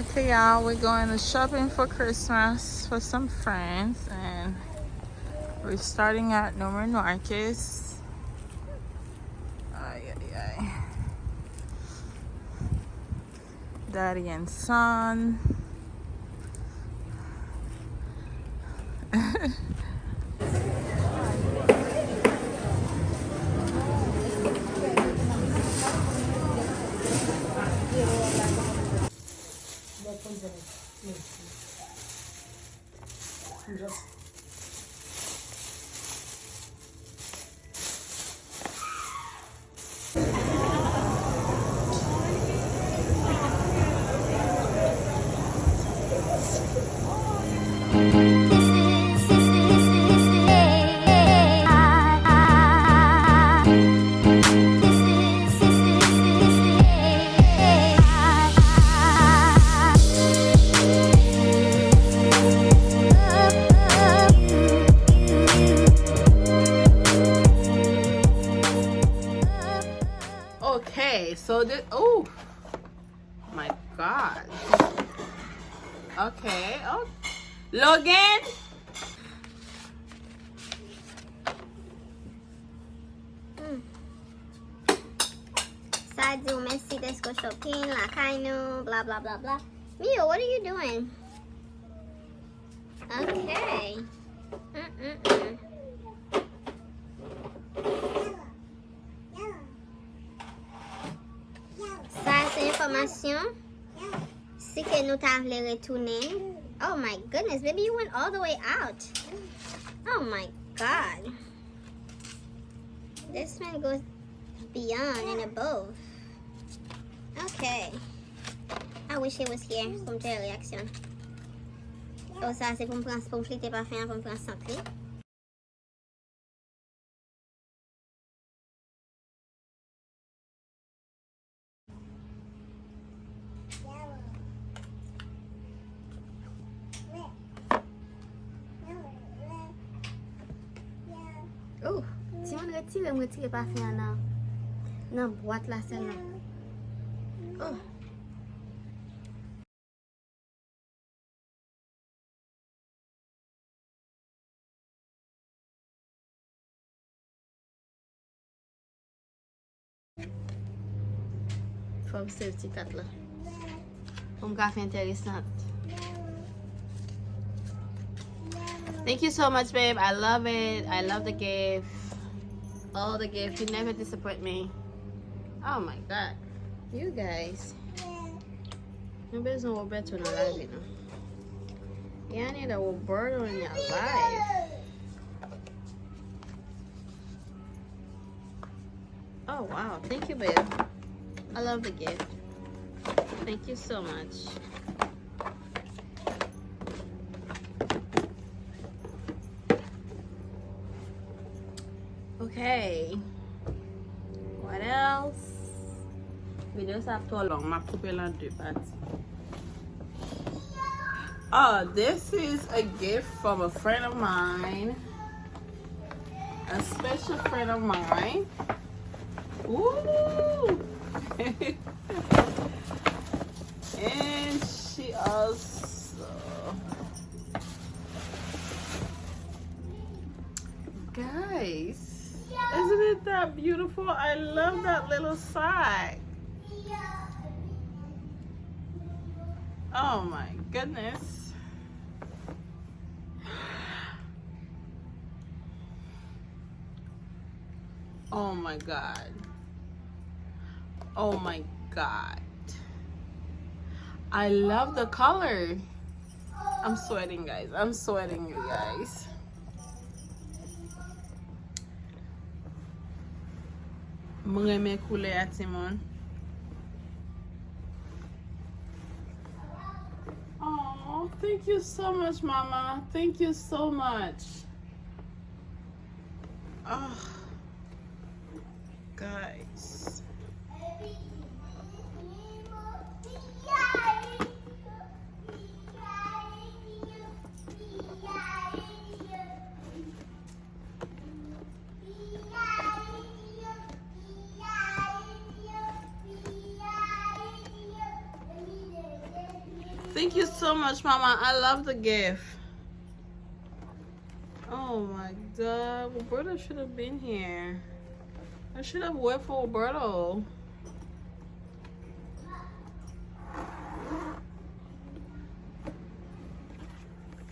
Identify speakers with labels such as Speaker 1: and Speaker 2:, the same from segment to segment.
Speaker 1: Okay, y'all, we're going to shopping for Christmas for some friends, and we're starting at Norman Marcus. Ay, ay, ay. Daddy and son. Okay, so this, oh my God. Okay, oh, Logan.
Speaker 2: Side merci, let's go shopping, la kaino, blah blah blah blah. Mio, what are you doing? Okay. Ça c'est information. Si que nous t'avons retourner. Oh my goodness, baby, you went all the way out. Oh my God. This man goes beyond and above. Okay. I wish he was here pour me faire réaction. Oh, ça c'est pour me prendre, pour me flitter pas faire, pour me prendre santé. Oh, si on retire pas faire dans boîte là seulement. Oh. Faut observer petit cat là. Pour me faire intéressante. Thank you so much, babe. I love it. I love the gift. Oh, the gift. You never disappoint me. Oh my God. You guys. Nobody's no better than life, you know. You need a bird in your life. Oh, wow. Thank you, babe. I love the gift. Thank you so much. Okay. What else? We just have to long my couple and do that. Oh, this is a gift from a friend of mine. A special friend of mine. Ooh! And she also, guys, isn't it that beautiful? I love that little sack. Oh my goodness. Oh my God. Oh my God. I love the color. I'm sweating, guys. I'm sweating, you guys. Mreme koule a Timon. Oh, thank you so much, Mama. Thank you so much. Oh, guys. Thank you so much, Mama. I love the gift. Oh my God, Roberto should have been here. I should have waited for Roberto.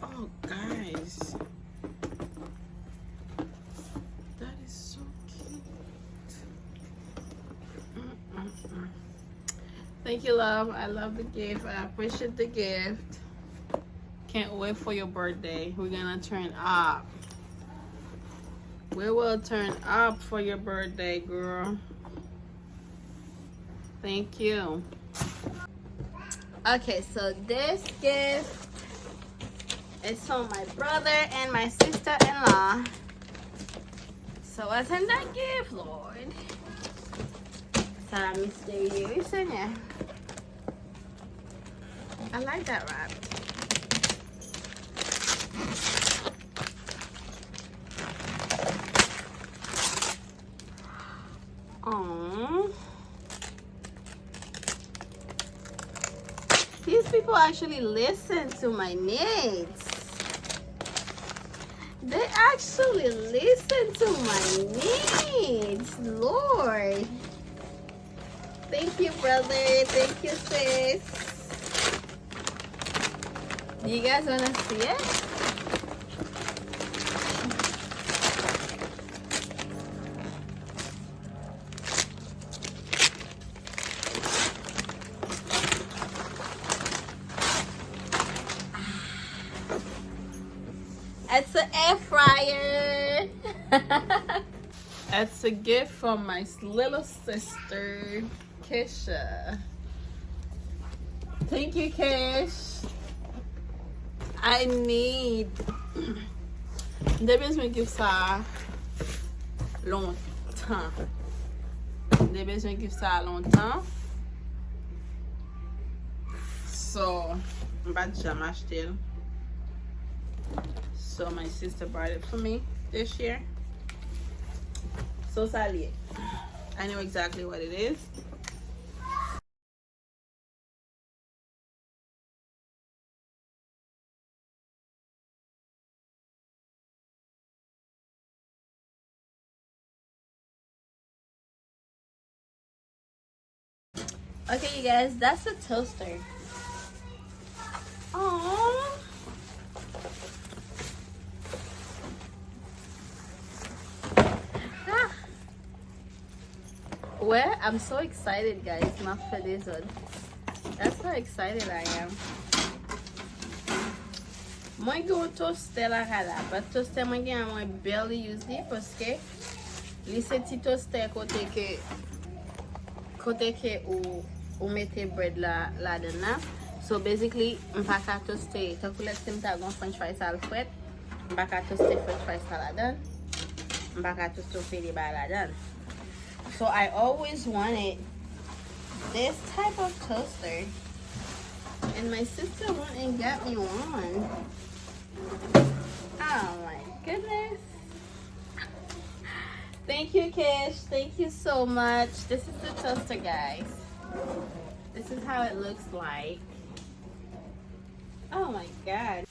Speaker 2: Oh, guys. That is so cute. Thank you, love. I love the gift. I appreciate the gift. Can't wait for your birthday. We're gonna turn up. We will turn up for your birthday, girl. Thank you. Okay, so this gift is from my brother and my sister-in-law. So what's in that gift, Lord? Sarah mysterious, isn't it? I like that wrap. Aww. These people actually listen to my needs. They actually listen to my needs, Lord. Thank you, brother. Thank you, sis. Do you guys want to see it? It's an air fryer. It's a gift from my little sister, Kesha. Thank you, Kesh. I need. Depuis, je me give ça longtemps. Depuis, je me give ça longtemps. So, I'm about to acheter. So my sister bought it for me this year. So sadly, I know exactly what it is. Okay, you guys, that's a toaster. Aww. Well, I'm so excited, guys. Not for this one. That's how excited I am. Moi go toaster la kada, but toaster moi gen moi barely use it parce que li se ti toaster kote ke ou mette bread la dedans. So basically, m'pa ka toaster. Quand vous laissez m'ta gon french fries al fret, m'pa ka toaster french fries la dedans. M'pa ka toaster fili ba la dedans. So I always wanted this type of toaster, and my sister went and got me one. Oh my goodness. Thank you, Kish. Thank you so much. This is the toaster, guys. This is how it looks like. Oh my God.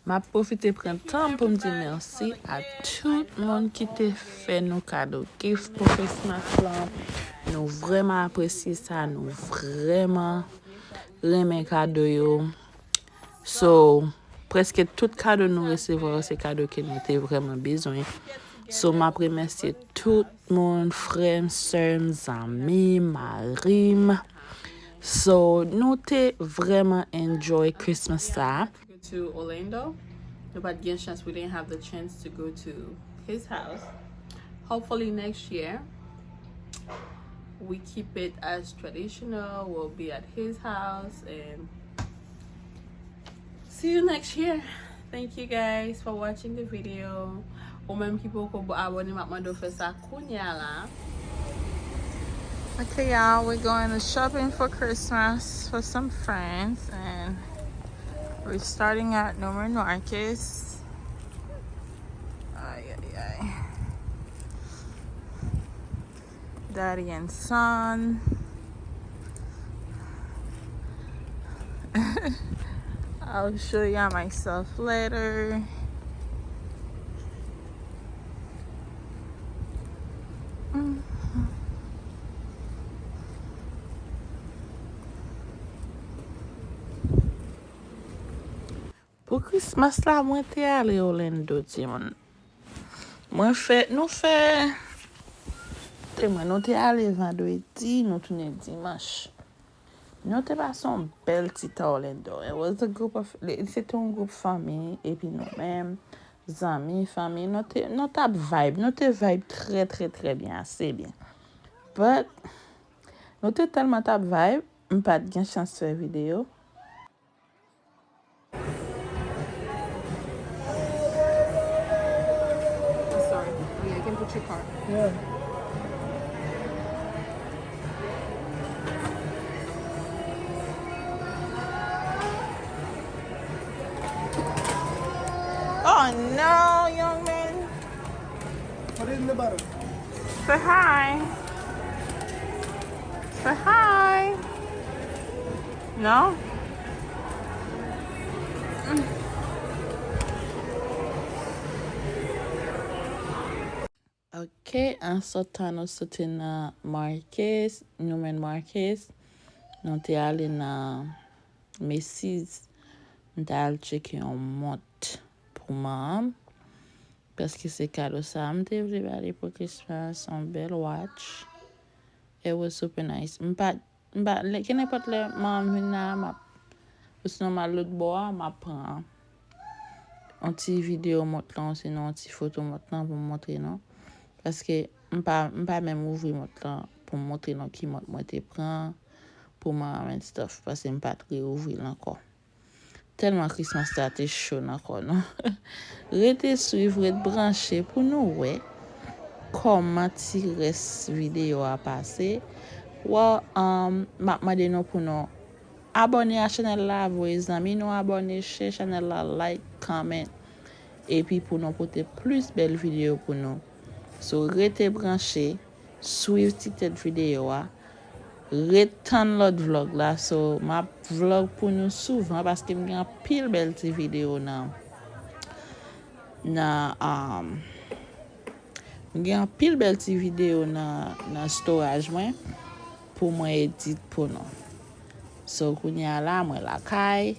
Speaker 1: Ma profite pren temps pour me dire merci à tout le monde qui te fait nos cadeaux. Gift pour Christmas plan. Nous vraiment apprécier ça. Nous vraiment aimer cadeau yo. So, presque tout cadeau nous recevons, c'est cadeau que nous avons vraiment besoin. So, ma remercier tout le monde, frères, sœurs, amis, marim. So, nous te vraiment enjoy Christmas ça.
Speaker 2: To Orlando, but again, chance we didn't have the chance to go to his house. Hopefully next year we keep it as traditional. We'll be at his house and see you next year. Thank you guys for watching the video. Ou même qui peut abonner maintenant faire ça là.
Speaker 1: Okay, y'all, we're going shopping for Christmas for some friends, and we're starting at nwél Marcus. Ay, ay, ay. Daddy and son. I'll show you myself later. Pour Christmas là, moi t'es allé au Orlando, Timon. Moi nous fait, nous t'es allé vendredi, nous tourné dimanche. Nous t'es passé un bel petit Orlando. C'était un groupe famille et puis nous-mêmes, amis, famille, nous t'as vibe très très très bien, assez bien. But nous t'es tellement t'as vibe, pas de chance de faire vidéo.
Speaker 2: Sorry. Oh, yeah, I can put your car.
Speaker 1: Yeah. Oh no, young man.
Speaker 3: Put it in the butter.
Speaker 1: Say hi. Say hi. No? Ok, en sortant, nous sortons dans Marquez, Newman Marquez. Nous sommes allés dans Macy's. Nous sommes allés checker une montre pour maman. Parce que c'est cadeau ça. Je voulais aller pour Christmas, un bel watch. It was super nice. Que n'importe le maman vient sinon ma l'autre bois, ma prend un petit vidéo montre sinon un petit photo montre pour montrer non. Parce que pas même ouvrir montre pour montrer non qui montre moi te prend pour ma stuff parce que pas très ouvrir encore. Tellement Christmas ça t'es chaud encore non. Restez suivre, restez branché pour nous ouais. Comment tirer vidéo à passer. Ou m'a dit non pour nous abonner à la chaîne là, vos amis nous abonner à la chaîne là, like, comment et puis pour nous porter plus belles vidéos pour nous. So restez branché, suivre cette vidéo return l'autre vlog là, so ma vlog pour nous souvent parce que me pile belle vidéo nan gen pile belle vidéo dans storage moi pour moi edit pour nous. So kounya la moi la kay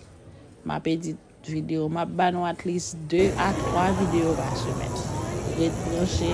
Speaker 1: m'a edit vidéo m'a ban at least 2 à 3 vidéos par semaine. Restez branché